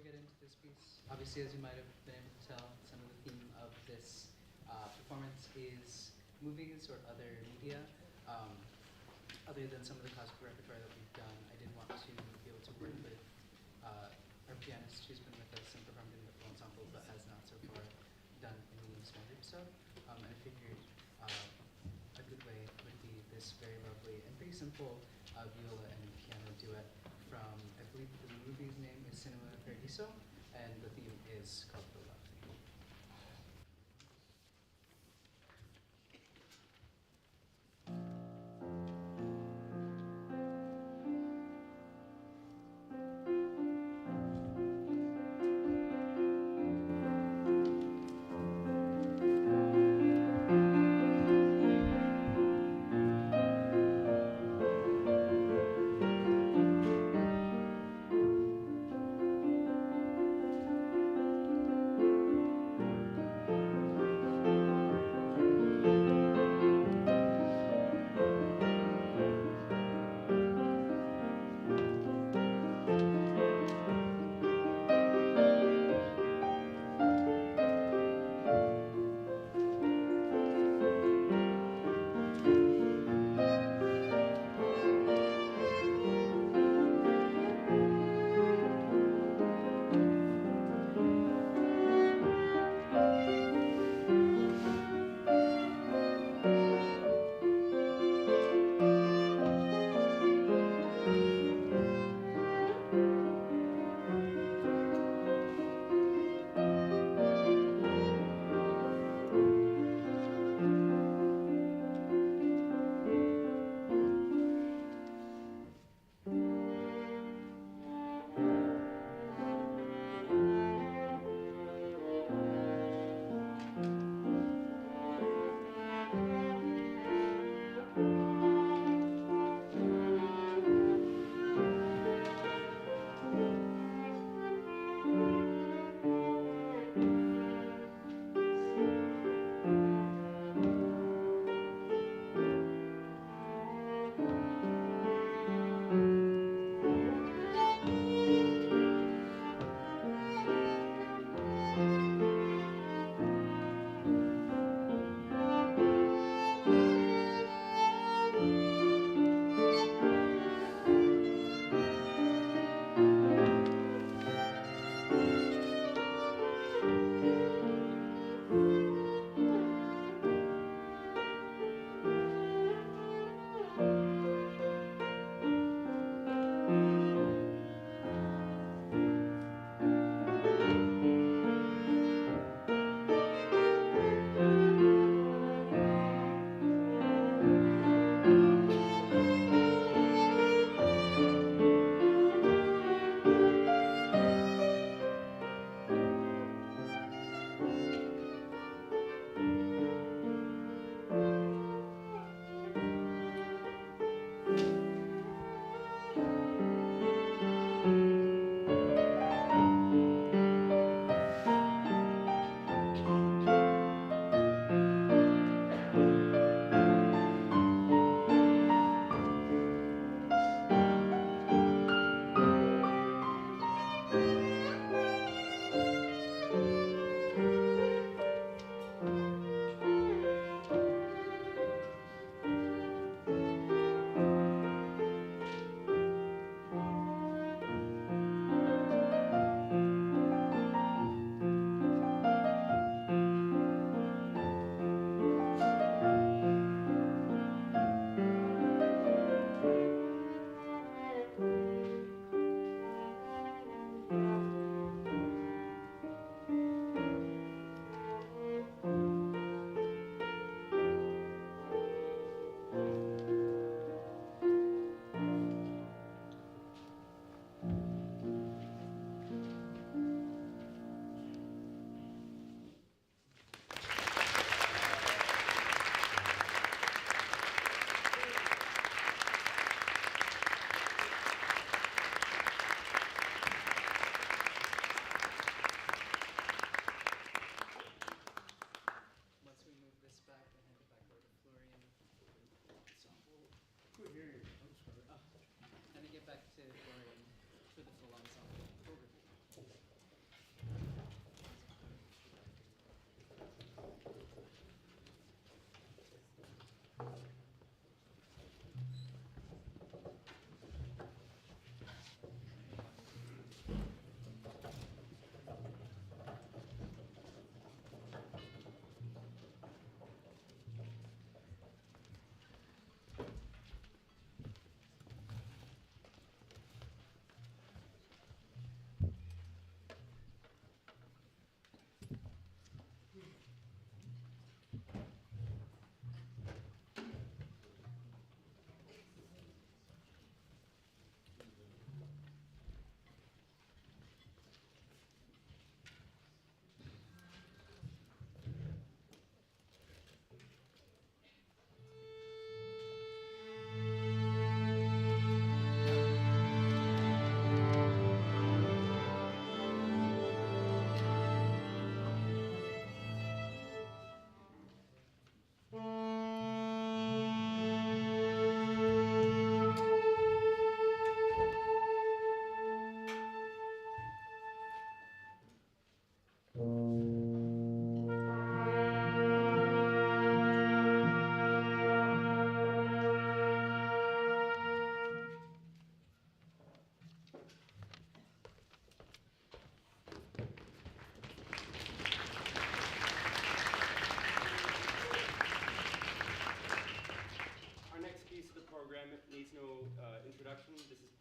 get into this piece, obviously, as you might have been able to tell, some of the theme of this performance is movies or other media. Other than some of the classical repertoire that we've done, I did want to be able to work with our pianist who's been with us and performed in the full ensemble, but has not so far done any small group stuff. And I figured a good way would be this very lovely and pretty simple viola and piano duet from, I believe the movie's name is Cinema Paradiso, and the theme is called The Love.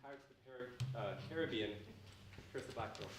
Pirates of the Caribbean, Curse the Black Pearl.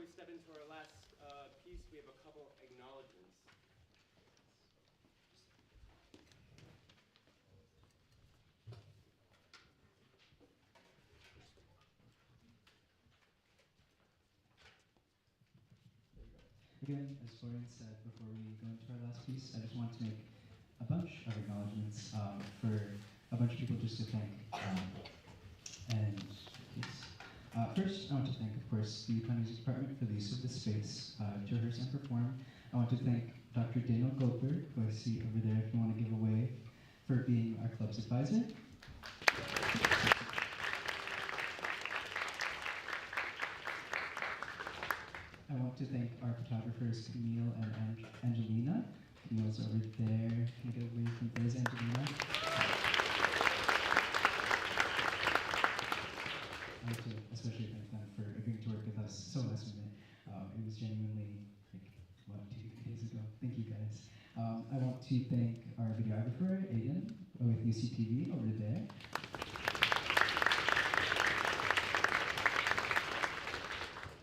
we step into our last piece, we have a couple acknowledgements. Again, as Florian said before we go into our last piece, I just want to make a bunch of acknowledgements for a bunch of people just to thank. First, I want to thank, of course, the UConn Music Department for the use of this space to rehearse and perform. I want to thank Dr. Daniel Goldberg, who I see over there if you want to give away, for being our club's advisor. I want to thank our photographers, Camille and Angelina. Camille's over there. Can you get away from those, Angelina? I want to especially thank them for agreeing to work with us so last minute. It was genuinely, like, 2 days ago. Thank you, guys. I want to thank our videographer, Aiden, with UCTV over there.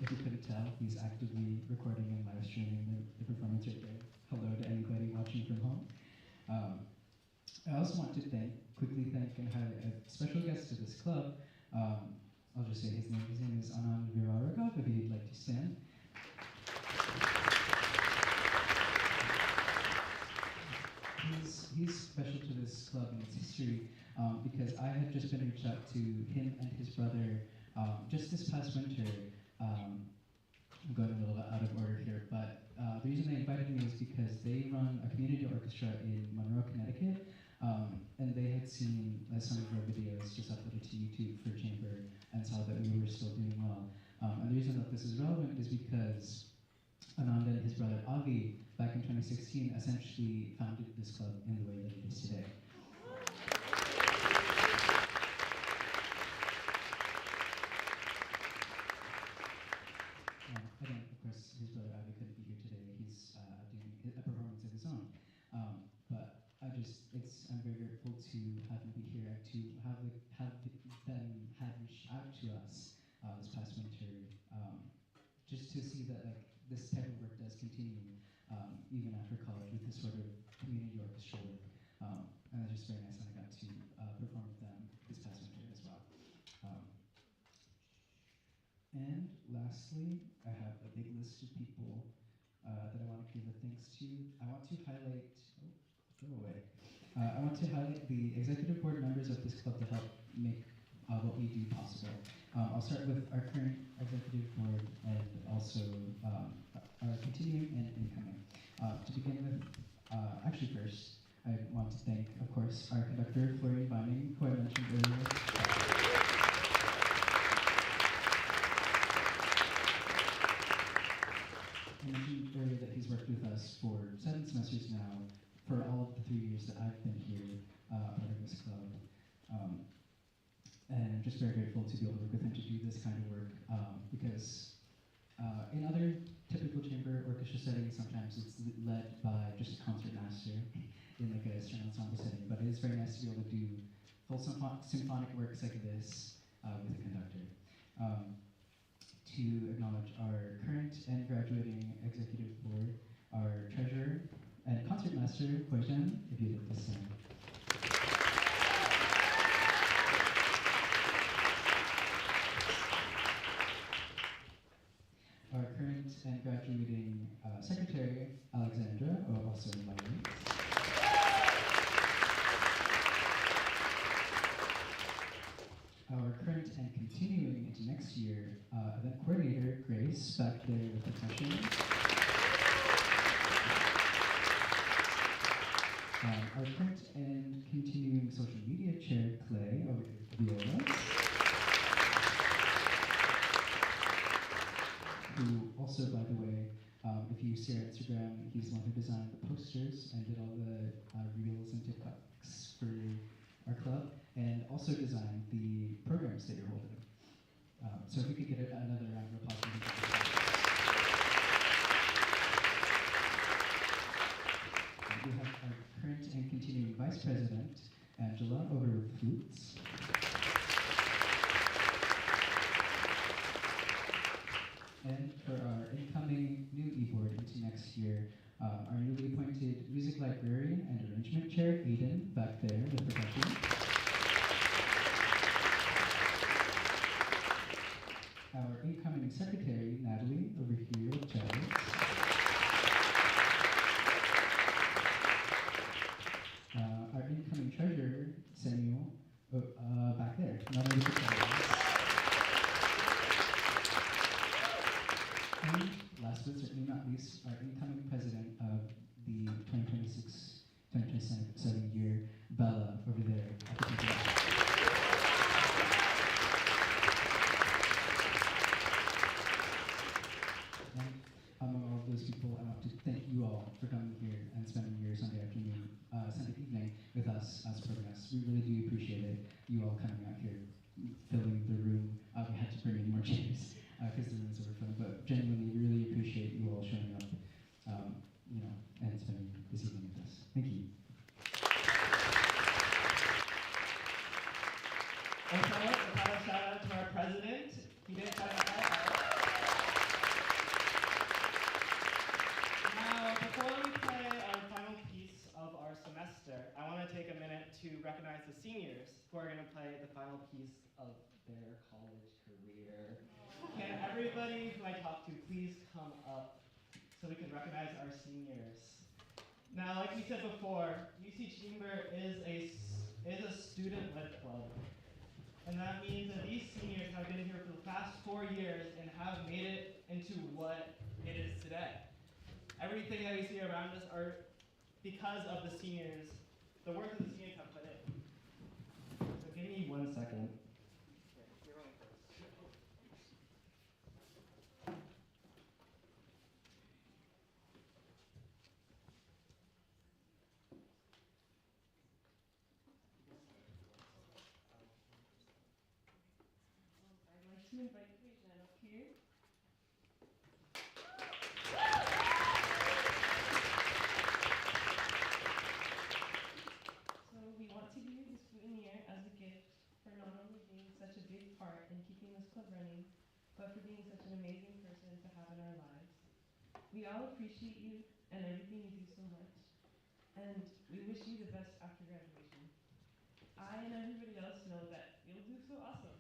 If you couldn't tell, he's actively recording and live streaming the performance right there. Hello to anybody watching from home. I also want to quickly thank and highlight a special guest to this club. I'll just say his name. His name is Anand Viraragov, if he'd like to stand. He's special to this club and its history because I had just been reached out to him and his brother just this past winter. I'm going a little out of order here, but the reason they invited me is because they run a community orchestra in Monroe, Connecticut, and they had seen some of our videos just uploaded to YouTube for chamber and saw that we were still doing well. And the reason that this is relevant is because Anand and his brother Avi, back in 2016, essentially founded this club in the way that it is today. Again, of course, his brother Avi couldn't be here today. He's doing a performance of his own. But I'm very grateful to have him be here and to have them reached out to us this past winter, just to see that this type of work does continue even after college with this sort of community orchestra work. And that's just very nice, and I got to perform with them this past winter as well. And lastly, I have a big list of people that I want to give a thanks to. I want to highlight, I want to highlight the executive board members of this club to help make what we do possible. I'll start with our current executive board and also our continuing and incoming. To begin with, actually first, I want to thank, of course, our conductor, Florian Vining, who I mentioned earlier. I mentioned earlier that he's worked with us for 7 semesters now, for all of the 3 years that I've been here, part of this club. And I'm just very grateful to be able to work with him to do this kind of work, because in other typical chamber orchestra settings, sometimes it's led by just a concert master in like a string ensemble setting, but it is very nice to be able to do full symphonic works like this with a conductor. To acknowledge our current and graduating executive board, our treasurer and concertmaster, Huijan, if you'd like to sing. Our current and graduating secretary, Alexandra, also in my name. Our current and continuing into next year event coordinator, Grace, back there with the percussion. Our current and continuing social media chair, Clay, over here with violas. Who also, by the way, if you see our Instagram, he's the one who designed the posters and did all the reels and TikToks for our club, and also designed the programs that you're holding. So if we could get another round of applause. We have our current and continuing vice president, Angela, over with flutes. And for our year. Our newly appointed music librarian and arrangement chair, Aiden, back there, the percussion. Our incoming secretary, Natalie, over here with cellos. Our incoming treasurer, Samuel, back there, not only the cellos. And last but certainly not least, our incoming president of the 2026-2027 year, Bella, over there at the table. And among all of those people, I want to thank you all for coming here and spending your Sunday evening with us as protagonists. We really do appreciate it. You all coming out here, filling the room. We had to bring in more chairs because the room is overflowing. But genuinely, we really appreciate you all showing up, and spending this evening with us. Thank you. Also, a final shout out to our president. He didn't shout out. Now, before we play our final piece of our semester, I want to take a minute to recognize the seniors who are going to play the final piece of their college career. Can everybody who I talked to please come up so we can recognize our seniors? Now, like we said before, UC Chamber is a student-led club. And that means that these seniors have been here for the past 4 years and have made it into what it is today. Everything that we see around us are because of the seniors, the work that the seniors have put in. So give me 1 second. You're going first. I'd like to invite Vision up here. So we want to give you this souvenir as a gift for not only being such a big part in keeping this club running, but for being such an amazing person to have in our lives. We all appreciate you and everything you do so much, and we wish you the best after graduation. I and everybody else know that you'll do so awesome.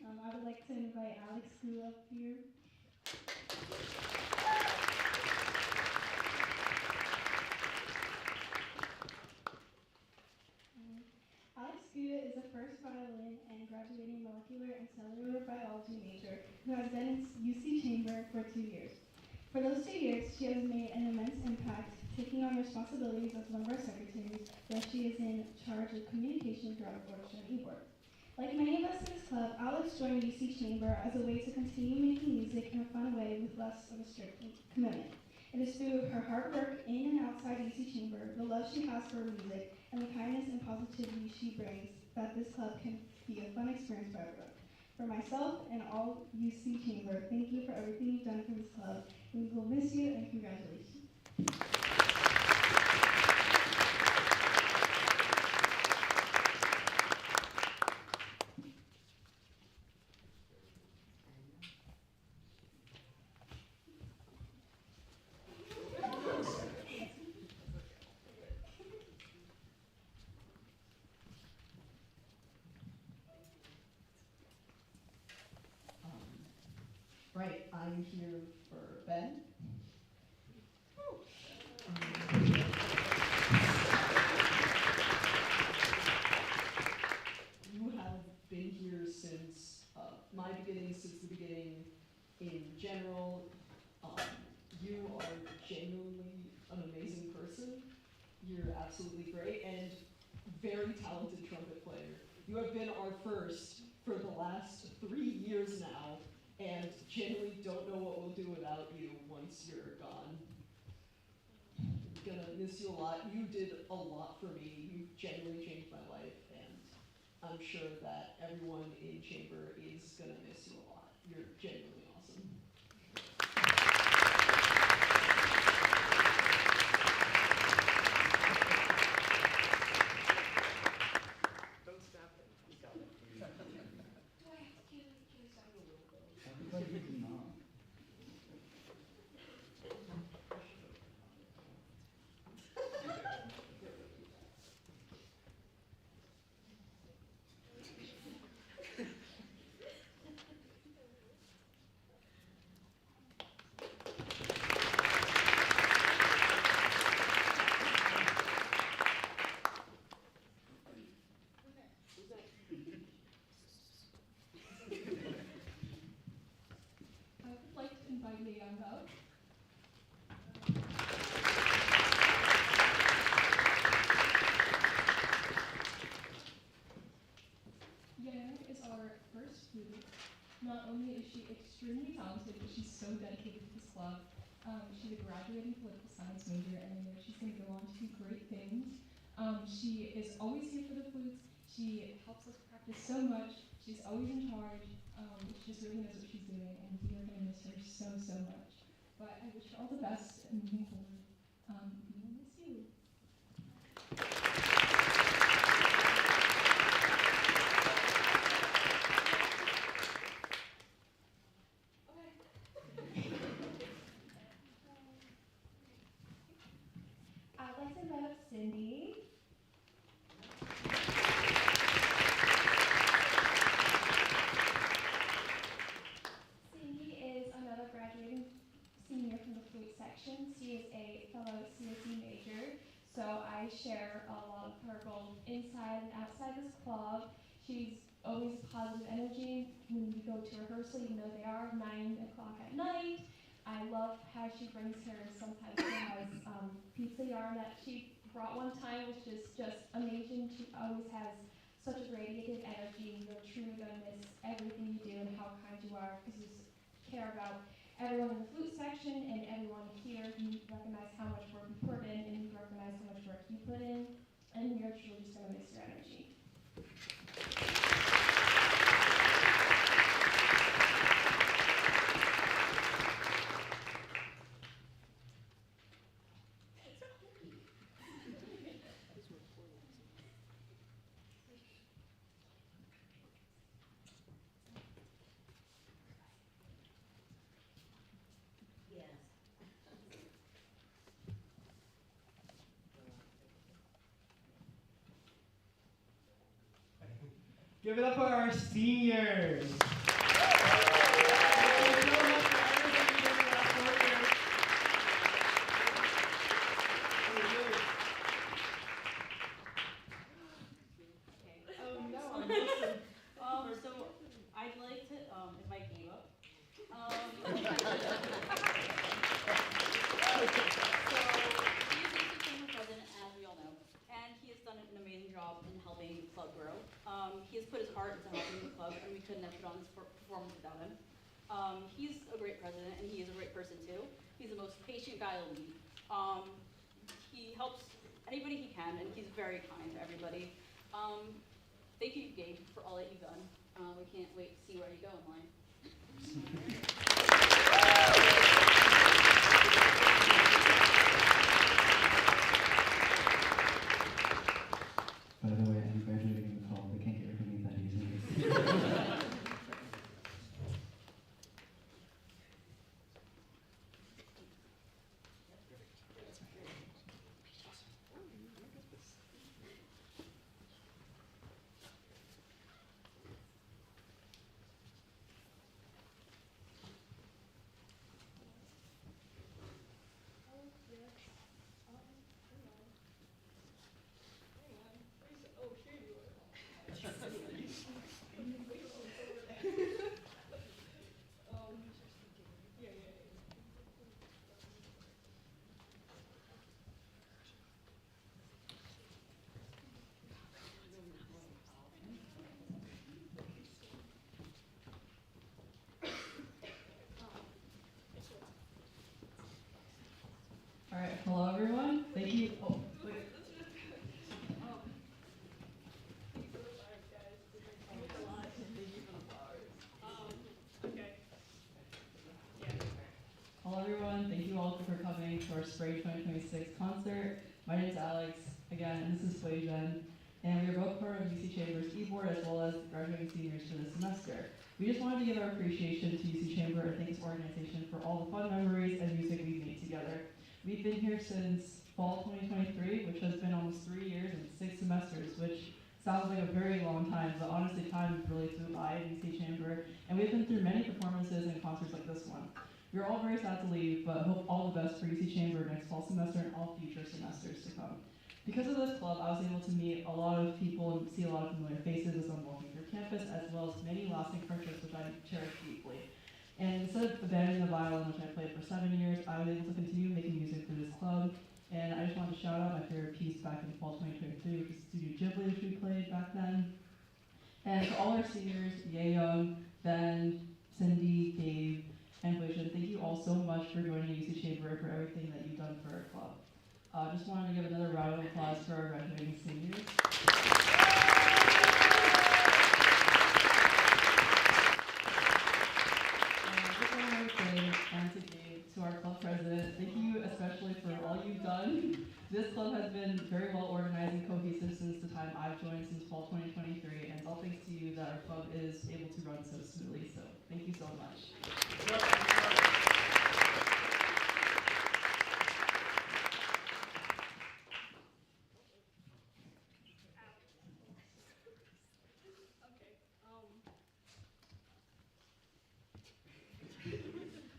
I would like to invite Alex Gu up here. Alex Gu is a first violin and graduating molecular and cellular biology major who has been in UC Chamber for 2 years. For those 2 years, she has made an immense impact, taking on responsibilities as one of our secretaries, where she is in charge of communication throughout the orchestra and e-board. Like many of us in this club, Alex joined UC Chamber as a way to continue making music in a fun way with less of a strict commitment. It is through her hard work in and outside UC Chamber, the love she has for music, and the kindness and positivity she brings that this club can be a fun experience for everyone. For myself and all UC Chamber, thank you for everything you've done for this club. We will miss you and congratulations. Right, I'm here for Ben. You have been here since my beginning, since the beginning in general. You are genuinely an amazing person. You're absolutely great and very talented trumpet player. You have been our first for the last 3 years now, and genuinely don't know what we'll do without you once you're gone. I'm gonna miss you a lot. You did a lot for me. You genuinely changed my life, and I'm sure that everyone in Chamber is gonna miss you a lot. You're genuinely awesome. round of Yang is our first flutist. Not only is she extremely talented, but she's so dedicated to this club. She's a graduating political science major, and I know she's going to go on to do great things. She is always here for the flutes. She helps us practice so much. She's always in charge. She just really knows what she's doing, and we are going to miss her so, so much. But I wish her all the best and moving forward. We will miss you. I'd like to invite up Cindy. Cindy is another graduating senior from the flute section. She is a fellow CSE major, so I share a lot of her goals inside and outside this club. She's always positive energy when we go to rehearsal, even though they are 9 o'clock at night. I love how she brings her, sometimes she has pizza yarn that she brought one time, which is just amazing. She always has such a radiative energy, and you're truly going to miss everything you do and how kind you are, because you care about everyone in the flute section and everyone here. You recognize how much work you put in, and you recognize how much work you put in, and you're truly just going to miss your energy. Give it up for our seniors. So I'd like to invite Gabe up. So he is the chamber president, as we all know, and he has done an amazing job in helping the club grow. He has put his heart into helping the club, and we couldn't have put on this performance without him. He's a great president, and he is a great person too. He's the most patient guy I'll meet. He helps anybody he can, and he's very kind to everybody. Thank you, Gabe, for all that you've done. We can't wait to see where you go in life. By the way, I'm graduating in the fall. They can't get rid of me that easily. All right, hello everyone. Thank you. Oh, wait. Hello everyone. Thank you all for coming to our Spring 2026 concert. My name is Alex, again, and this is Florian, and we are both part of UC Chamber's e-board as well as graduating seniors for this semester. We just wanted to give our appreciation to UC Chamber and thank this organization for all the fun memories and music we've made together. We've been here since fall 2023, which has been almost 3 years and 6 semesters, which sounds like a very long time, but honestly time really flew by at UC Chamber, and we've been through many performances and concerts like this one. We're all very sad to leave, but hope all the best for UC Chamber next fall semester and all future semesters to come. Because of this club, I was able to meet a lot of people and see a lot of familiar faces as I'm walking through campus, as well as many lasting friendships which I cherish deeply. And instead of abandoning the violin, which I played for 7 years, I was able to continue making music for this club. And I just wanted to shout out my favorite piece back in fall 2023, which is Studio Ghibli, which we played back then. And to all our seniors, Ye Young, Ben, Cindy, Dave, and Wishan, thank you all so much for joining UC Chamber and for everything that you've done for our club. Just wanted to give another round of applause for our graduating seniors. And just one more thing, and to Gabe, to our club president, thank you especially for all you've done. This club has been very well organized and cohesive since the time I've joined, since fall 2023, and it's all thanks to you that our club is able to run so smoothly, so thank you so much.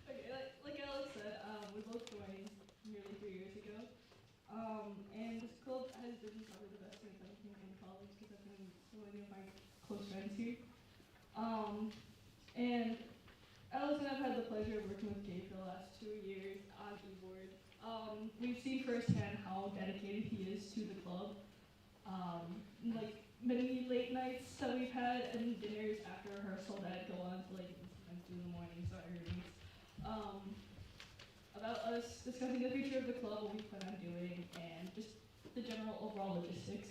Okay, like Alex said, we both joined nearly 3 years ago. And this club has been probably the best thing I've been in college because I've been so many of my close friends here. And Alex and I've had the pleasure of working with Gabe for the last 2 years on keyboard. We've seen firsthand how dedicated he is to the club. Like many late nights that we've had and dinners after rehearsal that go on to like sometimes 2 in the morning, so earnings. About us discussing the future of the club, what we plan on doing, and just the general overall logistics.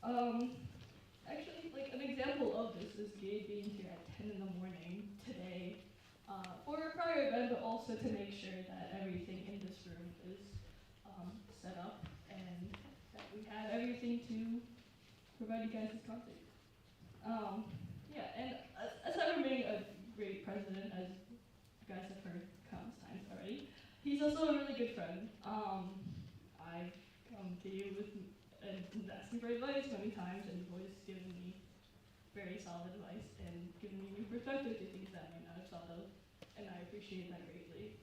Actually, like an example of this is Gabe being here at 10 in the morning today for a prior event, but also to make sure that everything in this room is set up and that we have everything to provide you guys this concert. Yeah, and aside from being a great president, as you guys have heard countless times already, he's also a really good friend. I've come to you with and asking for advice many times, and you've always given me very solid advice and given me new perspective to things that I may not have thought of, and I appreciate that greatly.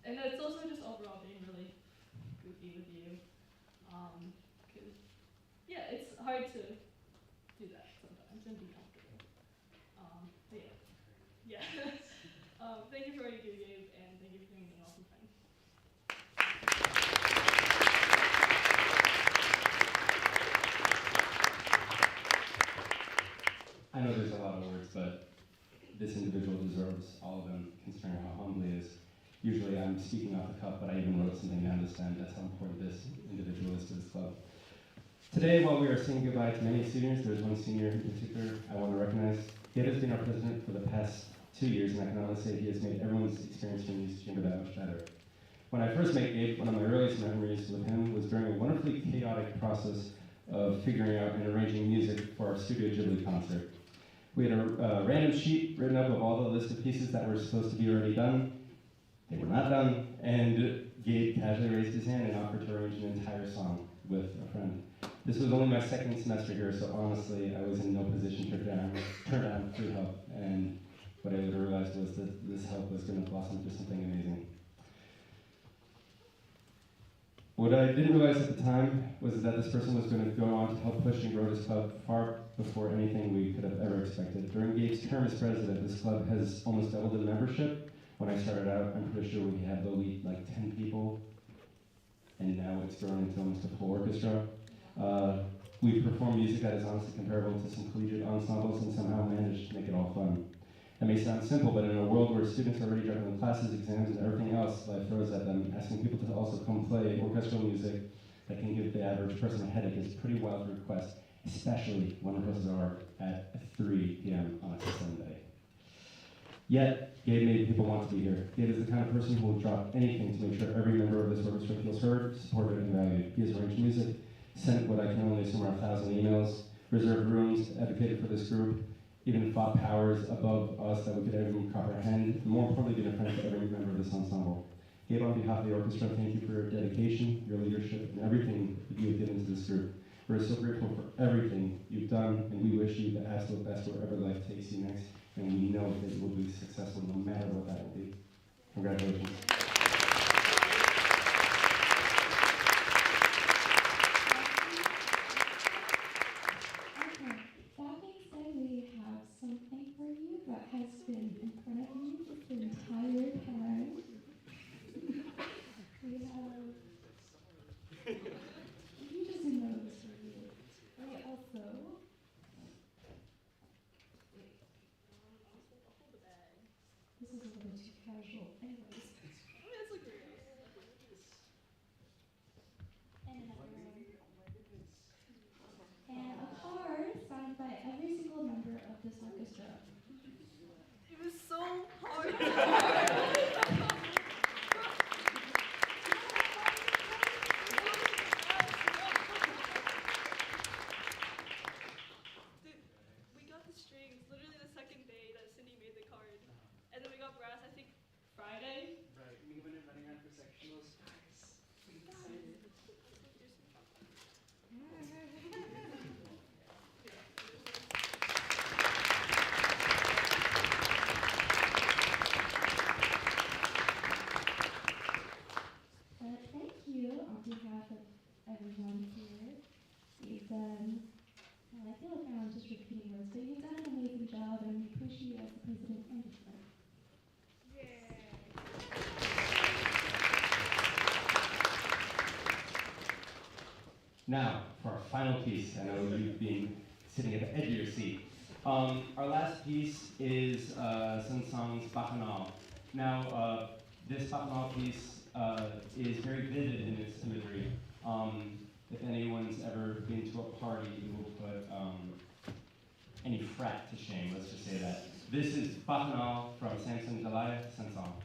And it's also just overall being really goofy with you, because yeah, it's hard to do that sometimes and be comfortable. But yeah. Thank you for what you do, Gabe, and thank you for being an awesome friend. I know there's a lot of words, but this individual deserves all of them, considering how humble he is. Usually I'm speaking off the cuff, but I even wrote something down this time. That's how important this individual is to this club. Today, while we are saying goodbye to many seniors, there's one senior in particular I want to recognize. Gabe has been our president for the past 2 years, and I can honestly say he has made everyone's experience from UC Chamber that much better. When I first met Gabe, one of my earliest memories with him was during a wonderfully chaotic process of figuring out and arranging music for our Studio Ghibli concert. We had a random sheet written up of all the list of pieces that were supposed to be already done. They were not done, and Gabe casually raised his hand and offered to arrange an entire song with a friend. This was only my second semester here, so honestly, I was in no position to turn down free help, and what I later realized was that this help was going to blossom into something amazing. What I didn't realize at the time was that this person was going to go on to help push and grow this club far before anything we could have ever expected. During Gabe's term as president, this club has almost doubled in membership. When I started out, I'm pretty sure we had only like 10 people, and now it's grown into almost a full orchestra. We perform music that is honestly comparable to some collegiate ensembles and somehow managed to make it all fun. That may sound simple, but in a world where students are already juggling classes, exams, and everything else life throws at them, asking people to also come play orchestral music that can give the average person a headache is a pretty wild request, especially when rehearsals are at 3 p.m. on a Sunday. Yet, Gabe made people want to be here. Gabe is the kind of person who will drop anything to make sure every member of this orchestra feels heard, supported, and valued. He has arranged music, sent what I can only assume are 1,000 emails, reserved rooms, advocated for this group, even fought powers above us that we could ever comprehend, and more importantly, been a friend to every member of this ensemble. Gabe, on behalf of the orchestra, thank you for your dedication, your leadership, and everything that you have given to this group. We're so grateful for everything you've done, and we wish you the absolute best wherever life takes you next, and we know that you will be successful no matter what that will be. Congratulations. Okay, that being said, we have something for you that has been in front of you for 3 This is a little bit too casual. Anyways. It's a great. And another one. And a card signed by every single member of this orchestra. It was so hard. Dude, we got the strings literally the second day that Cindy made the card. And then we got brass, I think, Friday. Right. Me when I'm running around for sectionals. Guys, I'm excited. Thank you on behalf of everyone here. You've done, well, I feel like I'm just repeating words, but you've done an amazing job, and we appreciate you as the president and the club. Now, for our final piece, I know you've been sitting at the edge of your seat. Our last piece is Saint-Saëns Bacchanal. Now, this Bacchanal piece is very vivid in its imagery. If anyone's ever been to a party, it will put any frat to shame, let's just say that. This is Bacchanal from Samson Delaya, Saint-Saëns.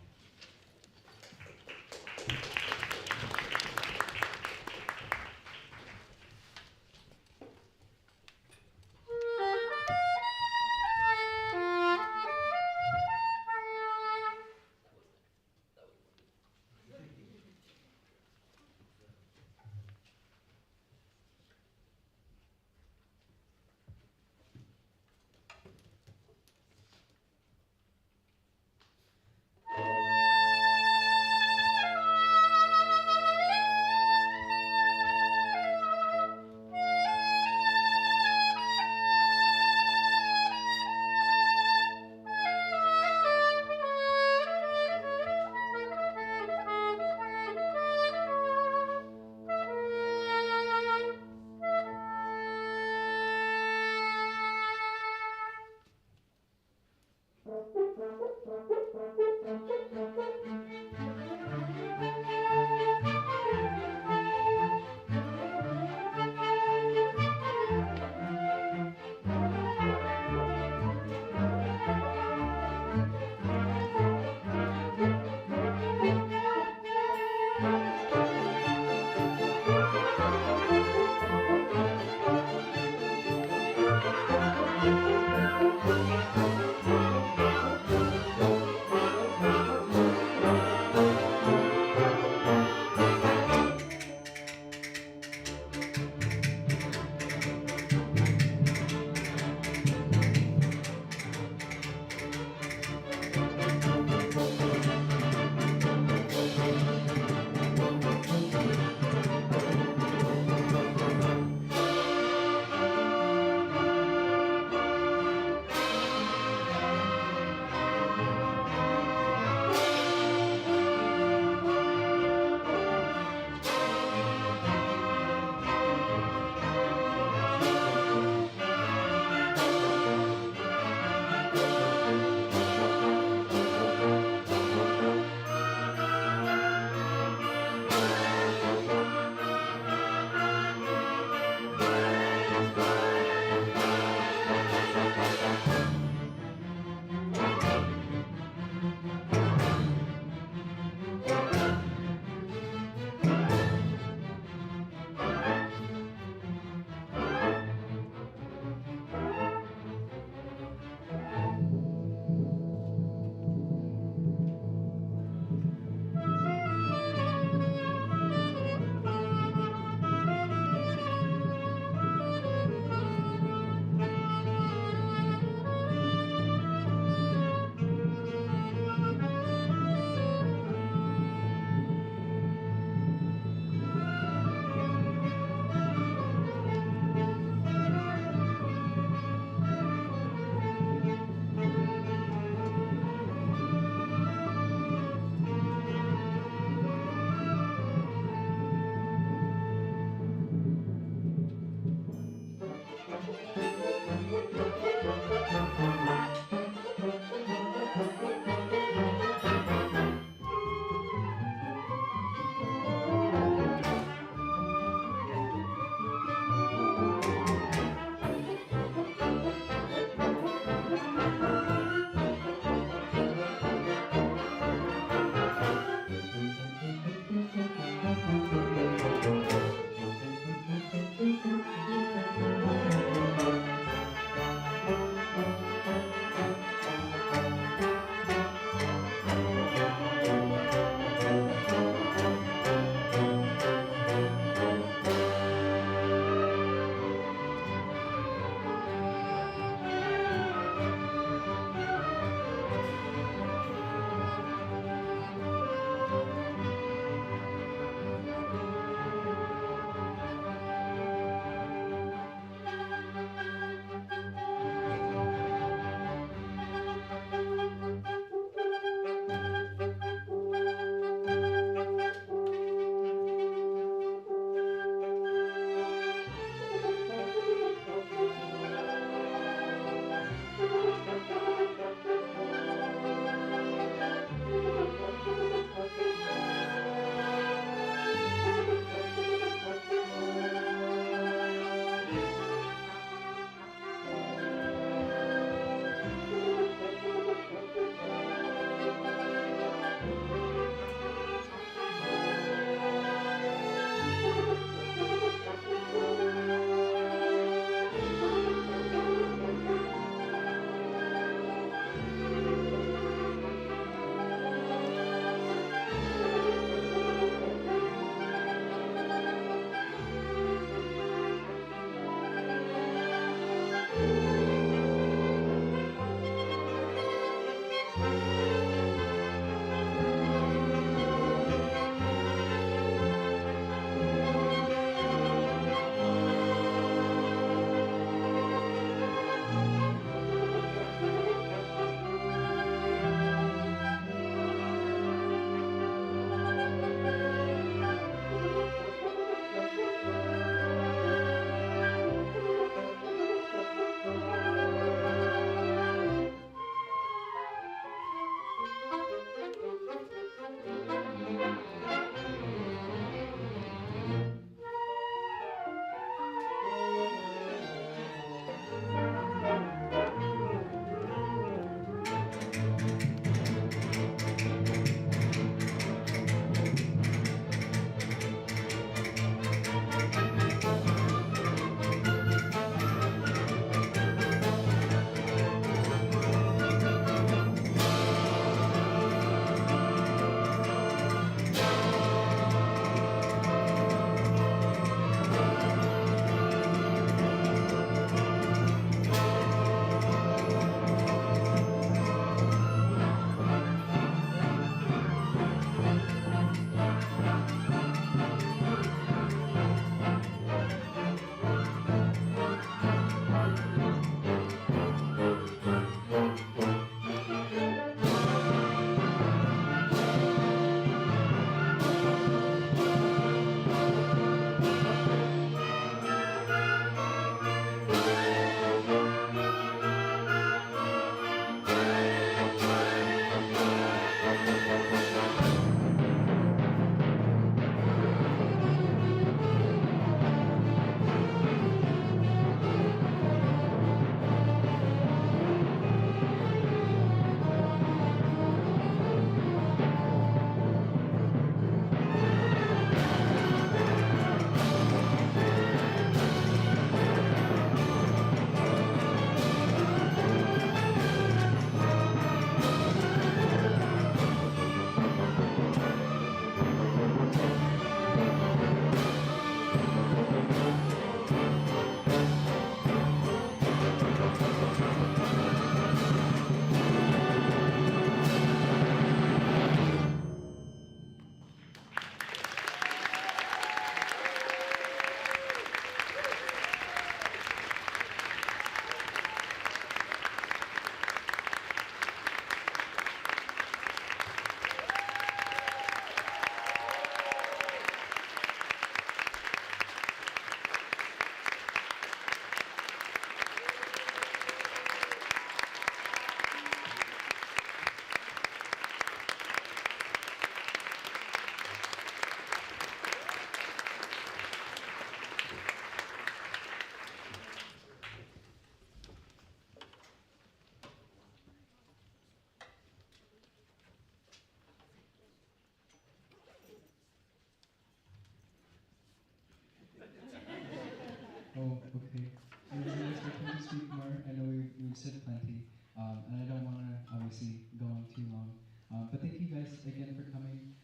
But thank you guys again for coming.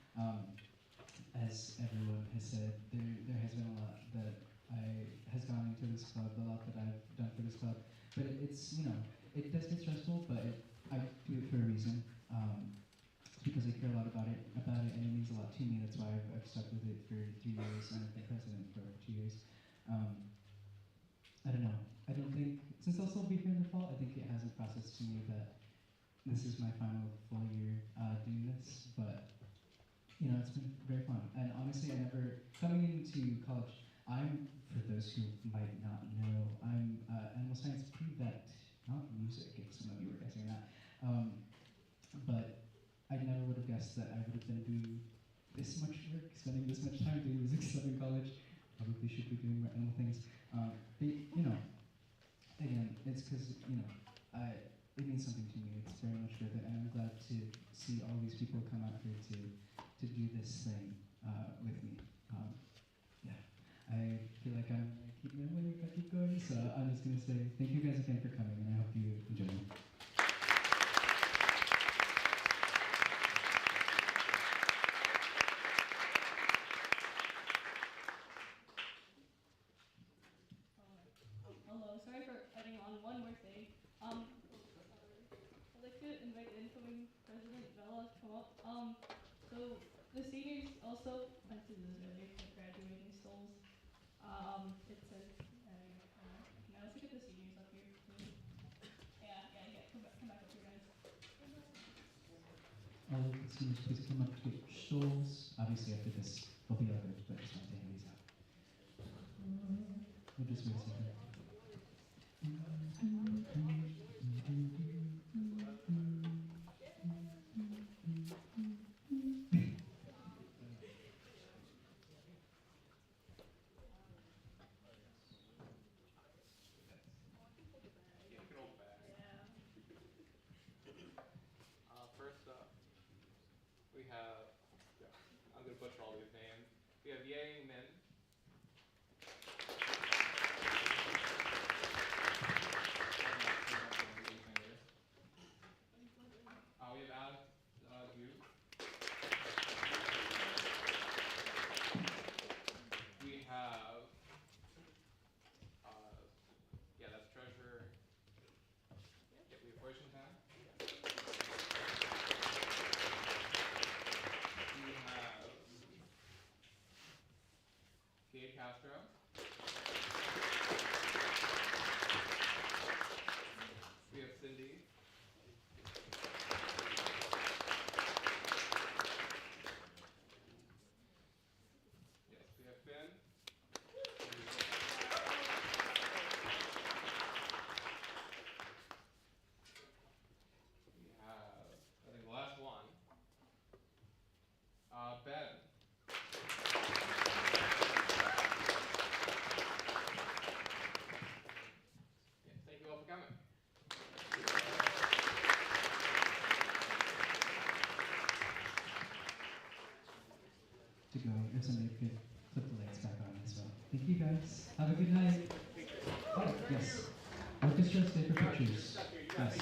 As everyone has said, there has been a lot that has gone into this club, a lot that I've done for this club. But it's, you know, it does get stressful, but I do it for a reason. Because I care a lot about it, and it means a lot to me. That's why I've stuck with it for 3 years, and I've been president for 2 years. I don't know. I don't think, since I'll still be here in the fall, I think it hasn't processed to me that this is my final full year doing this. But, you know, it's been very fun. And honestly, coming into college, for those who might not know, I'm animal science pre-vet, not music, if some of you were guessing that. But I never would have guessed that I would have been doing this much work, spending this much time doing music stuff in college. Probably should be doing more animal things. But, you know, again, it's because, you know, it means something to me. It's very much worth it, and I'm glad to see all these people come out here to do this thing with me. Yeah, I feel like I'm gonna keep my way if I keep going, so I'm just gonna say thank you guys again for coming, and I hope you enjoy it. Hello, sorry for adding on one more thing. I'd like to invite the incoming President Vela to come up. So the seniors also, I said this earlier, the graduating stoles. It says, can I also get the seniors up here, please? Yeah, come back up here, guys. All of the seniors, please come up to get your stoles. Obviously, after this, there'll be others, but just want to hand these out. We'll just wait a second. First up, we have, I'm going to butcher all these names. We have Yang Min. We have Alex Yu. We have, that's Treasurer. Yeah, we have Washington. We have Gabe Castro. We have Cindy. Yes, we have Finn. We have, I think the last one, Ben. Yeah, thank you all for coming. To go, if somebody could put the lights back on as well. Thank you guys. Have a good night. Oh, yes. Orchestra, stay for pictures. Yes.